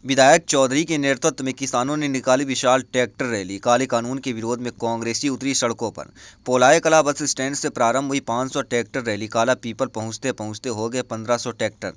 विधायक चौधरी के नेतृत्व में किसानों ने निकाली विशाल ट्रैक्टर रैली। काले कानून के विरोध में कांग्रेसी उतरी सड़कों पर। पोलाय कला बस स्टैंड से प्रारंभ हुई 500 ट्रैक्टर रैली। काला पीपल पहुंचते पहुंचते हो गए 1500 ट्रैक्टर।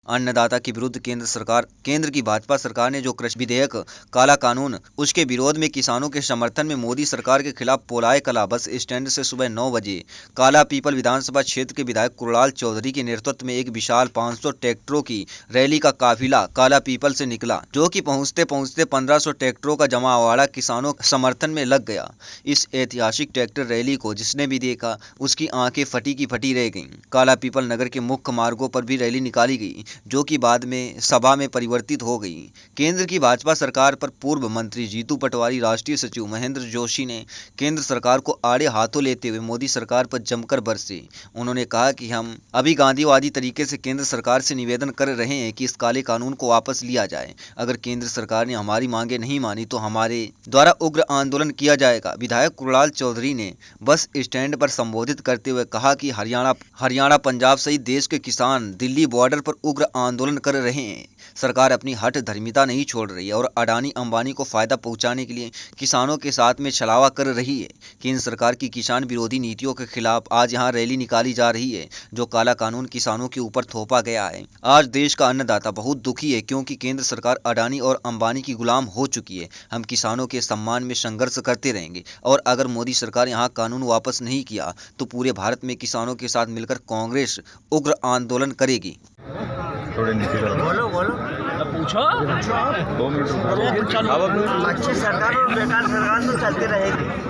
अन्नदाता के विरुद्ध केंद्र की भाजपा सरकार ने जो कृषि विधेयक काला कानून, उसके विरोध में किसानों के समर्थन में मोदी सरकार के खिलाफ पोलाय कला बस स्टैंड से सुबह 9 बजे काला पीपल विधानसभा क्षेत्र के विधायक कुणाल चौधरी के नेतृत्व में एक विशाल 500 ट्रैक्टरों की रैली का काफिला काला पीपल से निकला, जो कि पहुंचते पहुंचते 1500 ट्रैक्टरों का जमावड़ा किसानों के समर्थन में लग गया। इस ऐतिहासिक ट्रैक्टर रैली को जिसने भी देखा उसकी आंखें फटी की फटी रह गईं। काला पीपल नगर के मुख्य मार्गों पर भी रैली निकाली गई, जो कि बाद में सभा में परिवर्तित हो गई। केंद्र की भाजपा सरकार पर पूर्व मंत्री जीतू पटवारी, राष्ट्रीय सचिव महेंद्र जोशी ने केंद्र सरकार को आड़े हाथों लेते हुए मोदी सरकार पर जमकर बरसे। उन्होंने कहा कि हम अभी गांधीवादी तरीके से केंद्र सरकार से निवेदन कर रहे हैं कि इस काले कानून को वापस लिया जाए। अगर केंद्र सरकार ने हमारी मांगे नहीं मानी तो हमारे द्वारा उग्र आंदोलन किया जाएगा। विधायक कुणाल चौधरी ने बस स्टैंड पर संबोधित करते हुए कहा कि हरियाणा, पंजाब सहित देश के किसान दिल्ली बॉर्डर पर उग्र आंदोलन कर रहे हैं। सरकार अपनी हठ धर्मिता नहीं छोड़ रही है और अडानी अंबानी को फायदा पहुंचाने के लिए किसानों के साथ में छलावा कर रही है। केंद्र सरकार की किसान विरोधी नीतियों के खिलाफ आज यहां रैली निकाली जा रही है। जो काला कानून किसानों के ऊपर थोपा गया है, आज देश का अन्नदाता बहुत दुखी है, क्योंकि केंद्र सरकार अडानी और अंबानी की गुलाम हो चुकी है। हम किसानों के सम्मान में संघर्ष करते रहेंगे और अगर मोदी सरकार यहाँ कानून वापस नहीं किया तो पूरे भारत में किसानों के साथ मिलकर कांग्रेस उग्र आंदोलन करेगी। थोड़े नीचे बोलो पूछो 2 मिनट अच्छी सरकार और बेकार सरकार तो चलती रहेगी।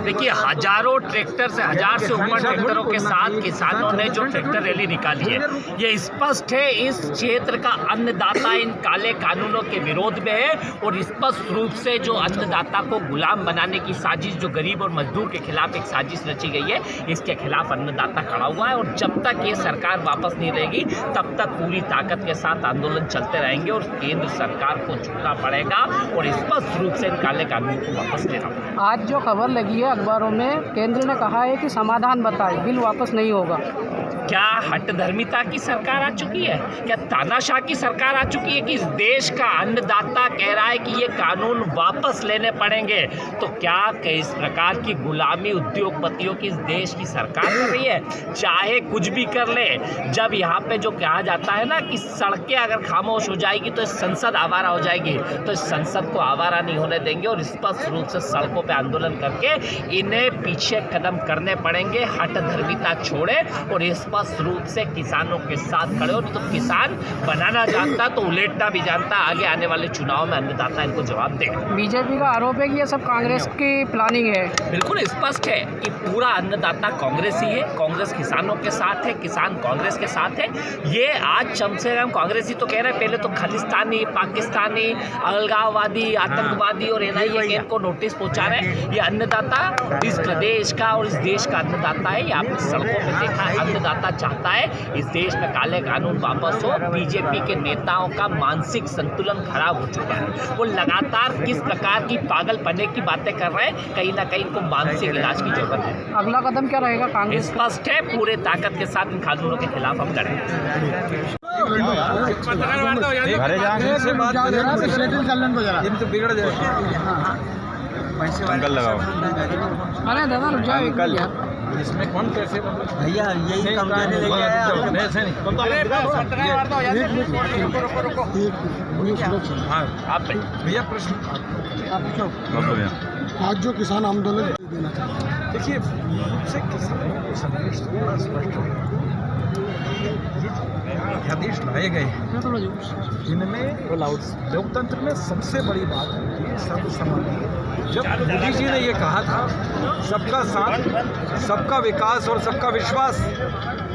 देखिए, हजारों ट्रैक्टर से 1000 से ऊपर ट्रैक्टरों के साथ किसानों ने जो ट्रैक्टर रैली निकाली है, ये स्पष्ट है इस क्षेत्र का अन्नदाता इन काले कानूनों के विरोध में है और स्पष्ट रूप से जो अन्नदाता को गुलाम बनाने की साजिश जो गरीब और मजदूर के खिलाफ एक साजिश रची गई है, इसके खिलाफ अन्नदाता खड़ा हुआ है। और जब तक ये सरकार वापस नहीं रहेगी तब तक पूरी ताकत के साथ आंदोलन चलते रहेंगे और केंद्र सरकार को झुकना पड़ेगा और स्पष्ट रूप से काले कानून को वापस लेना पड़ेगा। आज जो खबर लगी है अखबारों में, केंद्र ने कहा है कि समाधान बताए, बिल वापस नहीं होगा। क्या हठधर्मिता की सरकार आ चुकी है? क्या तानाशाह की सरकार आ चुकी है कि इस देश का अन्नदाता कह रहा है कि ये कानून वापस लेने पड़ेंगे? तो क्या इस प्रकार की गुलामी उद्योगपतियों की इस देश की सरकार कर रही है? चाहे कुछ भी कर ले, जब यहाँ पे जो कहा जाता है ना कि सड़कें अगर खामोश हो जाएगी तो संसद आवारा हो जाएगी, तो इस संसद को आवारा नहीं होने देंगे और स्पष्ट रूप से सड़कों पे आंदोलन करके इन्हें पीछे कदम करने पड़ेंगे। हठधर्मिता छोड़े और स्पष्ट रूप से किसानों के साथ खड़े हो। तो किसान बनाना जानता तो उलेटना भी जानता। आगे आने वाले चुनाव में अन्नदाता इनको जवाब देगा। बीजेपी का आरोप है कि ये सब कांग्रेस की प्लानिंग है। बिल्कुल स्पष्ट है कि पूरा अन्नदाता कांग्रेस ही है। कांग्रेस किसानों के साथ है, किसान कांग्रेस के साथ है। ये आज कम से कम कांग्रेस ही तो कह रहे हैं, पहले तो खालिस्तानी, पाकिस्तानी, अलगाववादी, आतंकवादी और NIA के इनको नोटिस पहुंचा रहे हैं। ये अन्नदाता इस प्रदेश का और इस देश का अन्नदाता है। ये आपने सड़कों पर देखा है। अन्नदाता चाहता है इस देश में काले कानून वापस हो। बीजेपी के नेताओं का मानसिक संतुलन खराब हो चुका है। वो लगातार किस प्रकार की पागलपने की बातें कर रहे हैं, कहीं ना कहीं इनको मानसिक इलाज की जरूरत है। अगला कदम क्या रहेगा कांग्रेस? स्पष्ट है, पूरे ताकत के साथ इन कानूनों के खिलाफ हम लड़ेंगे। बिगड़ जाएगा। अंकल लगाओ। अरे दादा रुक जाओ अंकल, इसमें कौन पैसे भैया यही काम करने लगे भैया प्रश्न आज जो किसान आंदोलन देना चाहते हैं, देखिए, मुझसे किसानों को संदेश थोड़ा स्पष्ट है। अध्यादेश लाए गए हैं जिनमें लोकतंत्र में सबसे बड़ी बात होती है सर्वसम्मति। जब मोदी जी ने ये कहा था सबका साथ, सबका विकास और सबका विश्वास,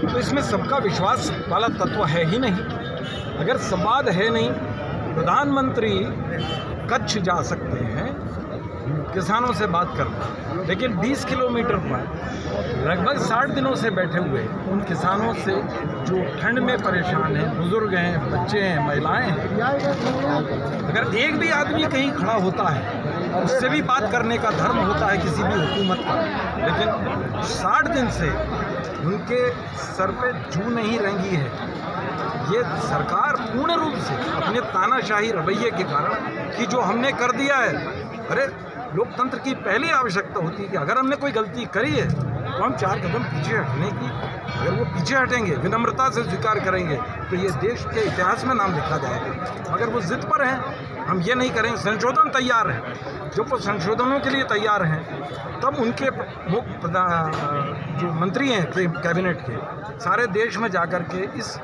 तो इसमें सबका विश्वास वाला तत्व है ही नहीं। अगर संवाद है नहीं, प्रधानमंत्री कच्छ जा सकते हैं किसानों से बात करना, लेकिन 20 किलोमीटर पर लगभग 60 दिनों से बैठे हुए उन किसानों से जो ठंड में परेशान हैं, बुजुर्ग हैं, बच्चे हैं, महिलाएं हैं, अगर एक भी आदमी कहीं खड़ा होता है, उससे भी बात करने का धर्म होता है किसी भी हुकूमत का, लेकिन 60 दिन से उनके सर पे जूं नहीं रेंगी है। ये सरकार पूर्ण रूप से अपने तानाशाही रवैये के कारण कि जो हमने कर दिया है, अरे लोकतंत्र की पहली आवश्यकता होती है कि अगर हमने कोई गलती करी है तो हम 4 कदम पीछे हटने की, अगर वो पीछे हटेंगे, विनम्रता से स्वीकार करेंगे तो ये देश के इतिहास में नाम लिखा जाएगा। मगर वो जिद पर हैं, हम ये नहीं करेंगे। संशोधन तैयार है, जब वो संशोधनों के लिए तैयार हैं तब उनके जो मंत्री हैं कैबिनेट के, सारे देश में जाकर के इस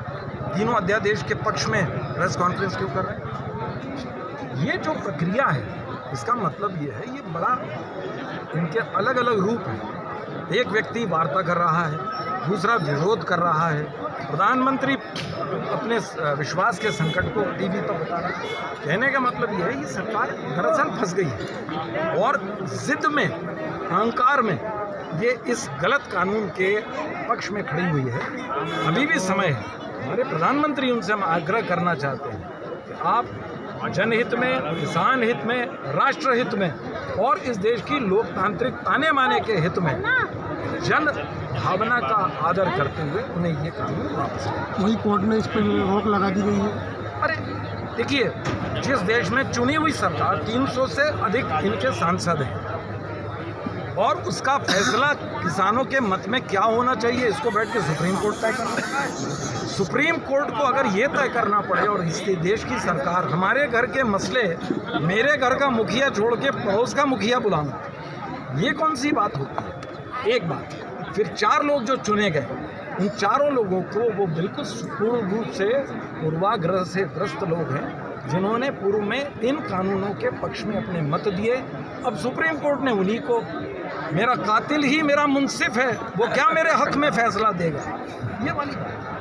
तीनों अध्यादेश के पक्ष में प्रेस कॉन्फ्रेंस क्यों कर रहे हैं? ये जो प्रक्रिया है इसका मतलब ये है, ये बड़ा इनके अलग अलग रूप हैं। एक व्यक्ति वार्ता कर रहा है, दूसरा विरोध कर रहा है, प्रधानमंत्री अपने विश्वास के संकट को टीवी पर बता रहा है। कहने का मतलब ये है कि सरकार दरअसल फंस गई है और जिद में, अहंकार में ये इस गलत कानून के पक्ष में खड़ी हुई है। अभी भी समय है। हमारे प्रधानमंत्री उनसे हम आग्रह करना चाहते हैं कि आप जनहित में, किसान हित में, राष्ट्र हित में और इस देश की लोकतांत्रिक ताने माने के हित में जन भावना का आदर करते हुए उन्हें ये कानून वापस लें। वही कोर्ट में इस पर रोक लगा दी गई है। अरे देखिए, जिस देश में चुनी हुई सरकार 300 से अधिक इनके सांसद हैं और उसका फैसला किसानों के मत में क्या होना चाहिए इसको बैठ के सुप्रीम कोर्ट तय करना है। सुप्रीम कोर्ट को अगर ये तय करना पड़े और इस देश की सरकार हमारे घर के मसले मेरे घर का मुखिया छोड़ के पड़ोस का मुखिया बुलाऊं, ये कौन सी बात होती है? एक बात। फिर 4 लोग जो चुने गए, उन चारों लोगों को वो बिल्कुल पूर्ण रूप से पूर्वाग्रह से ग्रस्त लोग हैं जिन्होंने पूर्व में इन कानूनों के पक्ष में अपने मत दिए। अब सुप्रीम कोर्ट ने उन्हीं को, मेरा कातिल ही मेरा मुंसिफ है, वो क्या मेरे हक में फैसला देगा, ये वाली बात।